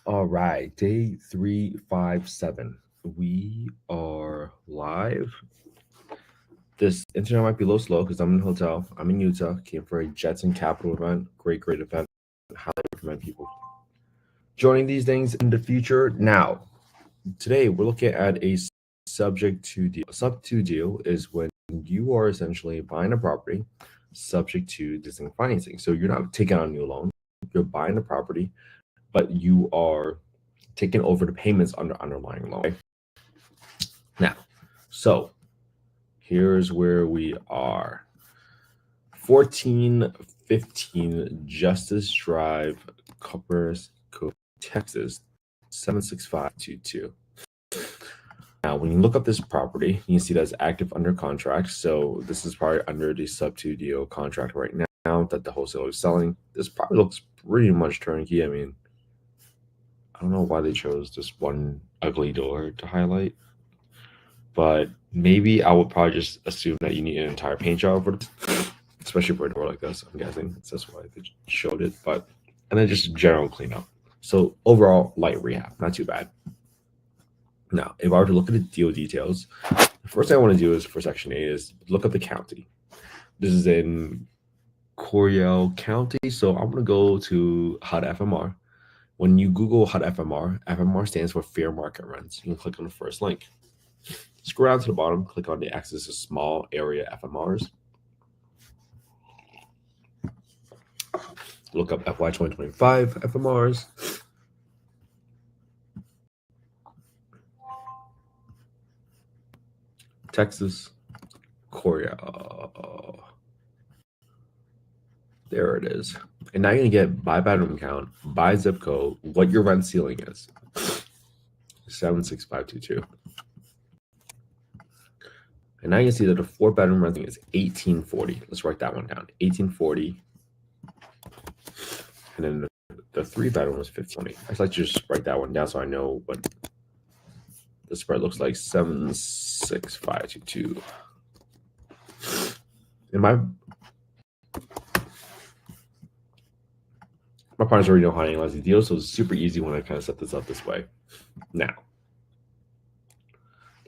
All right, day 357. We are live. This internet might be a little slow because I'm in a hotel. I'm in Utah. Came for a Jetson Capital event. Great event. Highly recommend people joining these things in the future. Now, today we're looking at a subject to deal. A subject to deal is when you are essentially buying a property subject to distinct financing. So you're not taking on a new loan. You're buying a property, but you are taking over the payments on the underlying loan. Now, so here's where we are. 1415 Justice Drive, Cuppers Cove, Texas, 76522. Now, when you look up this property, you can see that's active under contract. So this is probably under the SUBTO deal contract right now that the wholesaler is selling. This probably looks pretty much turnkey. I mean, I don't know why they chose this one ugly door to highlight, but maybe I would probably just assume that you need an entire paint job for this, especially for a door like this. I'm guessing that's why they showed it. But and then just general cleanup. So overall, light rehab, not too bad. Now, if I were to look at the deal details, the first thing I want to do is for Section 8 is look up the county. This is in Coryell County, so I'm going to go to HUD FMR. When you Google HUD FMR, FMR stands for fair market rents. You can click on the first link. Scroll down to the bottom, click on the axis of small area FMRs. Look up FY 2025 FMRs. Texas, Coryell. There it is. And now you're going to get by bedroom count, by zip code, what your rent ceiling is. 76522. And now you can see that the 4-bedroom renting is 1840. Let's write that one down. 1840. And then the 3-bedroom is 1520. I'd like to just write that one down so I know what the spread looks like. 76522. And my partners already know how to analyze the deal, so it's super easy when I kind of set this up this way. Now,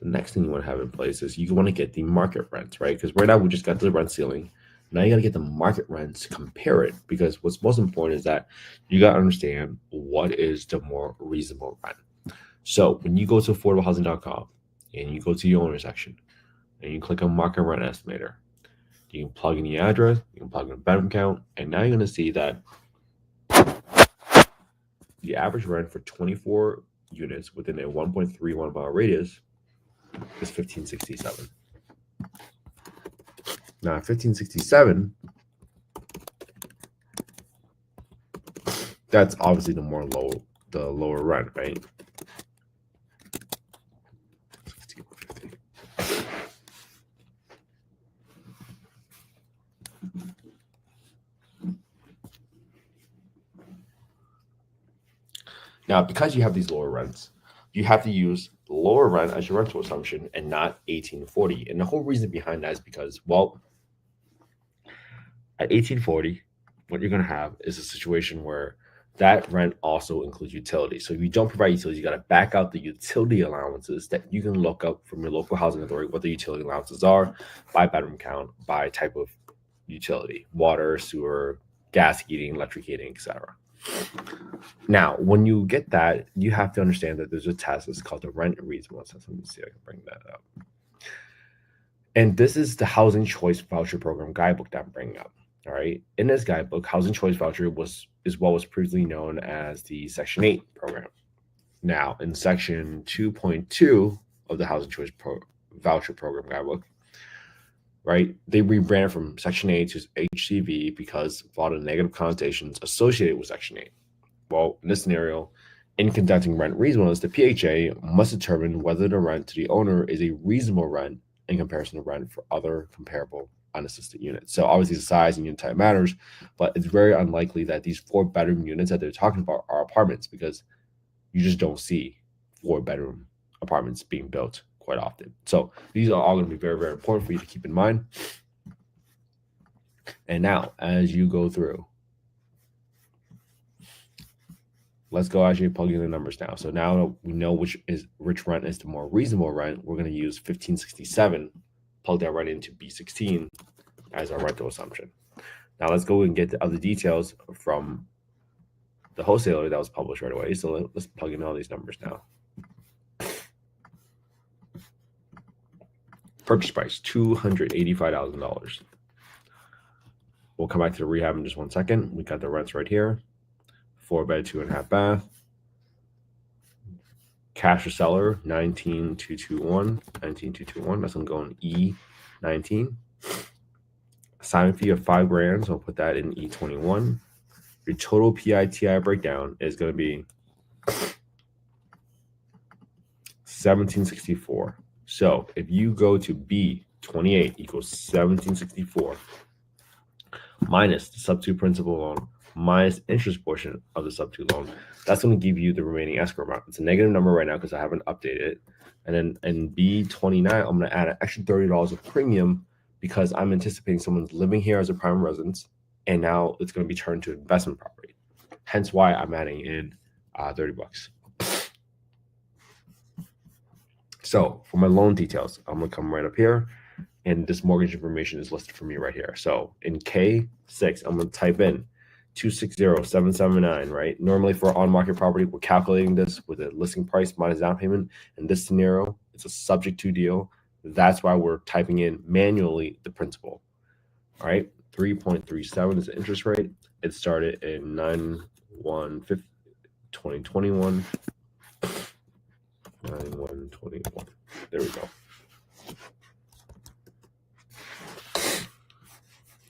the next thing you want to have in place is you want to get the market rents, right? Because right now we just got the rent ceiling. Now you got to get the market rents, compare it, because what's most important is that you got to understand what is the more reasonable rent. So when you go to affordablehousing.com and you go to the owner section and you click on market rent estimator, you can plug in the address, you can plug in the bedroom count, and now you're going to see that the average rent for 24 units within a 1.31 mile radius is 1567. Now, 1567, that's obviously the lower rent, right? Now, because you have these lower rents, you have to use lower rent as your rental assumption and not 1840. And the whole reason behind that is because, well, at 1840, what you're going to have is a situation where that rent also includes utilities. So if you don't provide utilities, you got to back out the utility allowances that you can look up from your local housing authority, what the utility allowances are by bedroom count, by type of utility, water, sewer, gas heating, electric heating, etc. Now, when you get that, you have to understand that there's a test. It's called the rent reasonableness. Let me see if I can bring that up. And this is the Housing Choice Voucher Program guidebook that I'm bringing up. All right. In this guidebook, Housing Choice Voucher is what was previously known as the Section 8 program. Now, in Section 2.2 of the Housing Choice Voucher Program guidebook, right, they rebranded from Section 8 to HCV because of a lot of negative connotations associated with Section 8. Well, in this scenario, in conducting rent reasonableness, the PHA must determine whether the rent to the owner is a reasonable rent in comparison to rent for other comparable unassisted units. So obviously the size and unit type matters, but it's very unlikely that these 4-bedroom units that they're talking about are apartments because you just don't see 4-bedroom apartments being built quite often. So these are all going to be very, very important for you to keep in mind. And now, as you go through, let's go actually plug in the numbers now. So now we know which rent is the more reasonable rent. We're going to use 1567, plug that right into B16 as our rental assumption. Now let's go and get the other details from the wholesaler that was published right away. So let's plug in all these numbers now. Purchase price, $285,000. We'll come back to the rehab in just 1 second. We got the rents right here. 4-bed, 2.5 bath. Cash to seller, 19,221. 19,221. That's going to go in E19. Assignment fee of $5,000. So I'll put that in E21. Your total PITI breakdown is going to be 1764. So if you go to B28 equals 1764 minus the sub-2 principal loan minus interest portion of the sub-2 loan, that's going to give you the remaining escrow amount. It's a negative number right now because I haven't updated it. And then in B29, I'm going to add an extra $30 of premium because I'm anticipating someone's living here as a prime residence, and now it's going to be turned to investment property. Hence why I'm adding in $30. So for my loan details, I'm going to come right up here, and this mortgage information is listed for me right here. So in K6, I'm going to type in 260,779, right? Normally for on-market property, we're calculating this with a listing price minus down payment. In this scenario, it's a subject to deal. That's why we're typing in manually the principal. All right, 3.37 is the interest rate. It started in 9/1/2021. 9/1/21. There we go.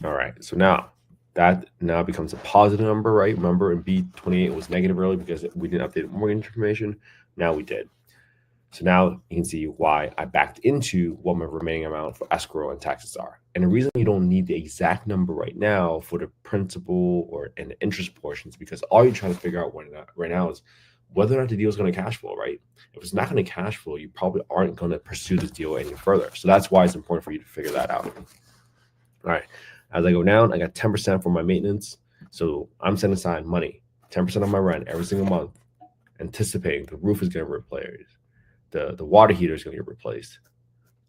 All right, so now that becomes a positive number, right? Remember in B28 it was negative earlier because we didn't update mortgage information. Now we did. So now you can see why I backed into what my remaining amount for escrow and taxes are. And the reason you don't need the exact number right now for the principal and the interest portions, because all you're trying to figure out right now is whether or not the deal is going to cash flow, right? If it's not going to cash flow, you probably aren't going to pursue this deal any further. So that's why it's important for you to figure that out. All right. As I go down, I got 10% for my maintenance. So I'm setting aside money, 10% of my rent every single month, anticipating the roof is going to replace. The water heater is going to get replaced.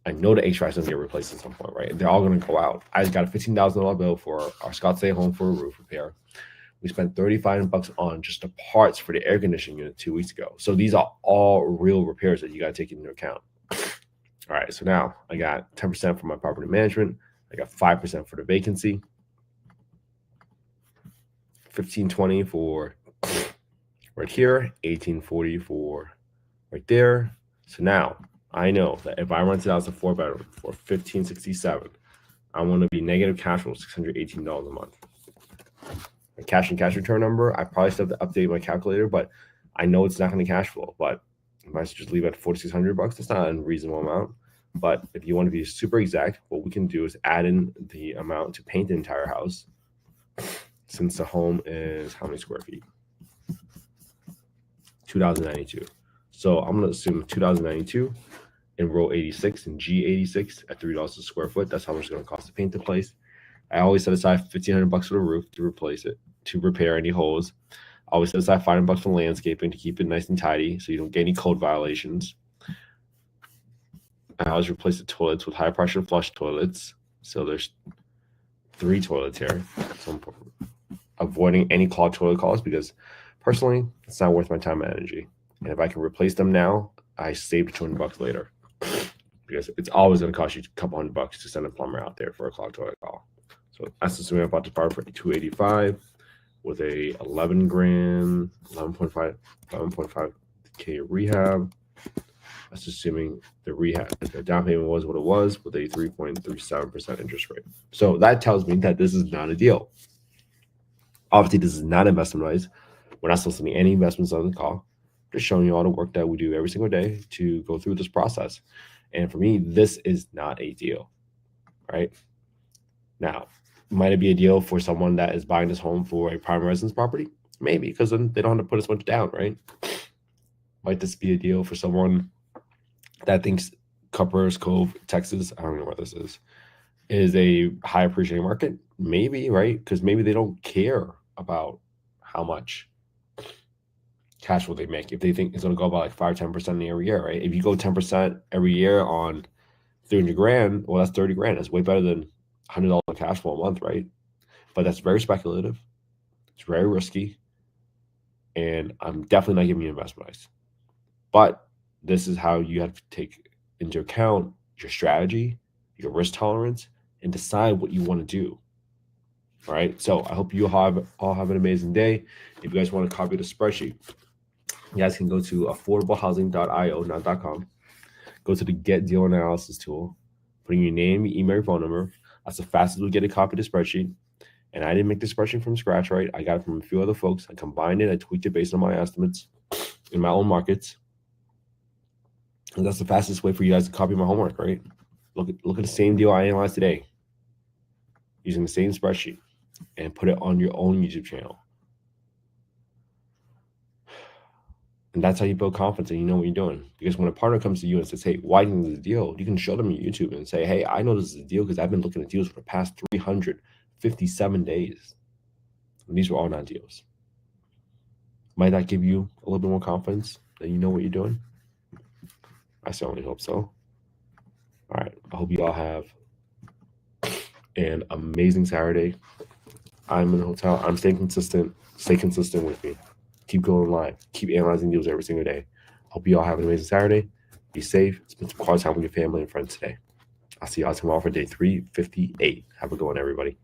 I know the HVAC is going to get replaced at some point, right? They're all going to go out. I just got a $15,000 bill for our Scott Stay Home for a roof repair. We spent $35 on just the parts for the air conditioning unit 2 weeks ago. So these are all real repairs that you got to take into account. All right, so now I got 10% for my property management. I got 5% for the vacancy. 1520 for right here, 1840 for right there. So now I know that if I rent it out as a 4-bedroom for $1,567, I'm going to be negative cash flow $618 a month. My cash and cash return number, I probably still have to update my calculator, but I know it's not going to cash flow. But if I just leave it at $4,600, that's not an unreasonable amount. But if you want to be super exact, what we can do is add in the amount to paint the entire house. Since the home is how many square feet? 2,092. So I'm going to assume 2,092 in row 86 and G86 at $3 a square foot. That's how much it's going to cost to paint the place. I always set aside $1,500 for the roof to replace it, to repair any holes. I always set aside $500 for landscaping to keep it nice and tidy so you don't get any code violations. I always replace the toilets with high pressure flush toilets. So there's 3 toilets here. So I'm avoiding any clogged toilet calls because personally, it's not worth my time and energy. And if I can replace them now, I saved $200 later because it's always going to cost you a couple $100 to send a plumber out there for a clogged toilet call. So that's assuming I bought the part for $285 with a 11.5K rehab. That's assuming the down payment was what it was with a 3.37% interest rate. So that tells me that this is not a deal. Obviously, this is not investment advice. We're not soliciting any investments on the call. Just showing you all the work that we do every single day to go through this process. And for me, this is not a deal, right? Now, might it be a deal for someone that is buying this home for a prime residence property? Maybe, because then they don't have to put as much down, right? Might this be a deal for someone that thinks Cuppers Cove, Texas, I don't know what this is a high appreciating market? Maybe, right? Because maybe they don't care about how much cash flow they make. If they think it's going to go about like 5-10% every year, right? If you go 10% every year on 300 grand, well, that's 30 grand. That's way better than $100 cash flow a month, right? But that's very speculative. It's very risky. And I'm definitely not giving you investment advice. But this is how you have to take into account your strategy, your risk tolerance, and decide what you want to do. All right. So I hope you all have an amazing day. If you guys want to copy the spreadsheet, you guys can go to affordablehousing.io, not .com. Go to the Get Deal Analysis tool, put in your name, your email, your phone number. That's the fastest we get a copy of the spreadsheet. And I didn't make the spreadsheet from scratch, right? I got it from a few other folks. I combined it. I tweaked it based on my estimates in my own markets. And that's the fastest way for you guys to copy my homework, right? Look at the same deal I analyzed today using the same spreadsheet and put it on your own YouTube channel. And that's how you build confidence and you know what you're doing. Because when a partner comes to you and says, hey, why do you think this is a deal? You can show them your YouTube and say, hey, I know this is a deal because I've been looking at deals for the past 357 days. And these were all not deals. Might that give you a little bit more confidence that you know what you're doing? I certainly hope so. All right. I hope you all have an amazing Saturday. I'm in the hotel. I'm staying consistent. Stay consistent with me. Keep going live. Keep analyzing deals every single day. Hope you all have an amazing Saturday. Be safe. Spend some quality time with your family and friends today. I'll see y'all tomorrow for day 358. Have a good one, everybody.